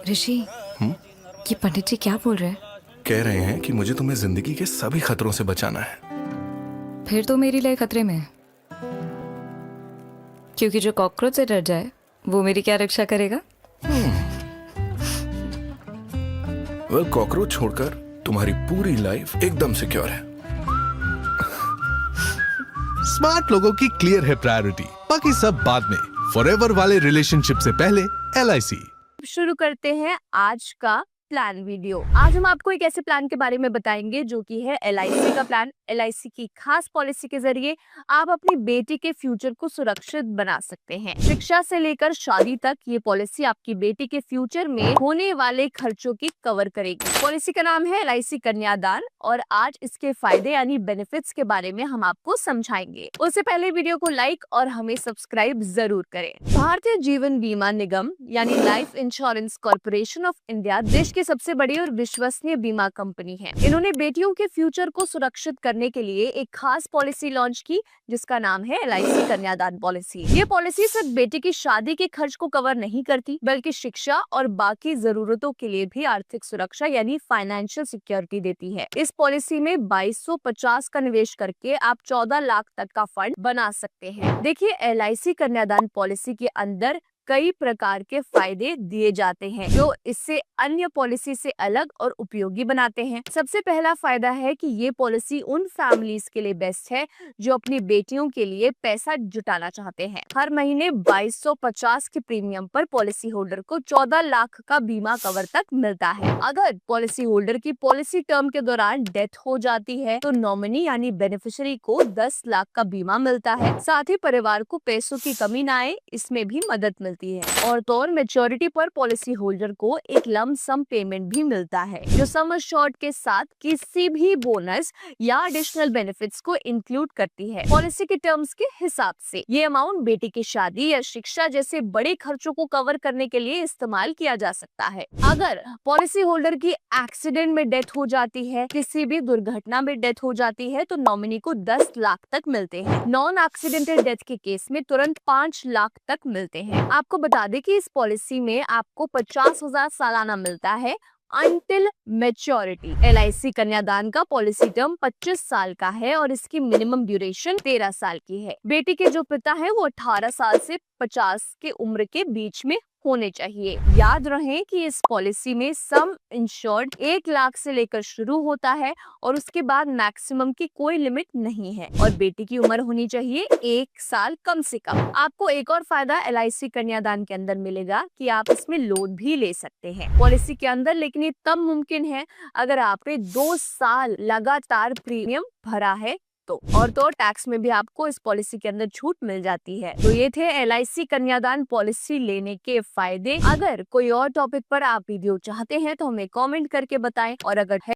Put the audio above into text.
ऋषि, हम्म? ये पंडित जी क्या बोल रहे हैं? कह रहे हैं कि मुझे तुम्हें जिंदगी के सभी खतरों से बचाना है। फिर तो मेरी लाइफ खतरे में है, क्योंकि जो कॉकरोच से डर जाए वो मेरी क्या रक्षा करेगा? वह कॉकरोच छोड़कर तुम्हारी पूरी लाइफ एकदम सिक्योर है। स्मार्ट लोगों की क्लियर है प्रायोरिटी, बाकी सब बाद में। फॉरएवर वाले रिलेशनशिप से पहले LIC। शुरू करते हैं आज का प्लान वीडियो। आज हम आपको एक ऐसे प्लान के बारे में बताएंगे जो कि है LIC का प्लान। LIC की खास पॉलिसी के जरिए आप अपनी बेटी के फ्यूचर को सुरक्षित बना सकते हैं। शिक्षा से लेकर शादी तक ये पॉलिसी आपकी बेटी के फ्यूचर में होने वाले खर्चों की कवर करेगी। पॉलिसी का नाम है LIC कन्यादान और आज इसके फायदे यानी बेनिफिट्स के बारे में हम आपको समझाएंगे। उससे पहले वीडियो को लाइक और हमें सब्सक्राइब जरूर करें। भारतीय जीवन बीमा निगम यानी life insurance corporation of India देश की सबसे बड़ी और विश्वसनीय बीमा कंपनी है। इन्होंने बेटियों के फ्यूचर को सुरक्षित करने के लिए एक खास पॉलिसी लॉन्च की जिसका नाम है LIC कन्यादान पॉलिसी। ये पॉलिसी सिर्फ बेटी की शादी के खर्च को कवर नहीं करती बल्कि शिक्षा और बाकी जरूरतों के लिए भी आर्थिक सुरक्षा यानी फाइनेंशियल सिक्योरिटी देती है। इस पॉलिसी में 2250 का निवेश करके आप 14 लाख तक का फंड बना सकते हैं। देखिए, LIC कन्यादान पॉलिसी के अंदर कई प्रकार के फायदे दिए जाते हैं जो इससे अन्य पॉलिसी से अलग और उपयोगी बनाते हैं। सबसे पहला फायदा है कि ये पॉलिसी उन फैमिलीज के लिए बेस्ट है जो अपनी बेटियों के लिए पैसा जुटाना चाहते हैं। हर महीने 2250 के प्रीमियम पर पॉलिसी होल्डर को 14 लाख का बीमा कवर तक मिलता है। अगर पॉलिसी होल्डर की पॉलिसी टर्म के दौरान डेथ हो जाती है तो नॉमिनी यानी बेनिफिशियरी को 10 लाख का बीमा मिलता है। साथ ही परिवार को पैसों की कमी न आए इसमें भी मदद मिलती है। और तो और मैच्योरिटी पर पॉलिसी होल्डर को एक लम सम पेमेंट भी मिलता है जो सम एश्योर्ड के साथ किसी भी बोनस या एडिशनल बेनिफिट्स को इंक्लूड करती है। पॉलिसी के टर्म्स के हिसाब से ये अमाउंट बेटी की शादी या शिक्षा जैसे बड़े खर्चों को कवर करने के लिए इस्तेमाल किया जा सकता है। अगर पॉलिसी होल्डर की एक्सीडेंट में डेथ हो जाती है, किसी भी दुर्घटना में डेथ हो जाती है तो नॉमिनी को 10 लाख तक मिलते हैं। नॉन एक्सीडेंटल डेथ के केस में तुरंत 5 लाख तक मिलते हैं। आपको बता दें कि इस पॉलिसी में आपको 50,000 सालाना मिलता है अंटिल मैच्योरिटी। LIC कन्यादान का पॉलिसी टर्म 25 साल का है और इसकी मिनिमम ड्यूरेशन 13 साल की है। बेटी के जो पिता है वो 18 साल से 50 के उम्र के बीच में होने चाहिए। याद रहे कि इस पॉलिसी में सम इंश्योर्ड 1 लाख से लेकर शुरू होता है और उसके बाद मैक्सिमम की कोई लिमिट नहीं है और बेटी की उम्र होनी चाहिए 1 साल कम से कम। आपको एक और फायदा LIC कन्यादान के अंदर मिलेगा कि आप इसमें लोन भी ले सकते हैं पॉलिसी के अंदर, लेकिन ये तब मुमकिन है अगर आपने 2 साल लगातार प्रीमियम भरा है तो टैक्स में भी आपको इस पॉलिसी के अंदर छूट मिल जाती है। तो ये थे LIC कन्यादान पॉलिसी लेने के फायदे। अगर कोई और टॉपिक पर आप वीडियो चाहते हैं तो हमें कमेंट करके बताएं और अगर है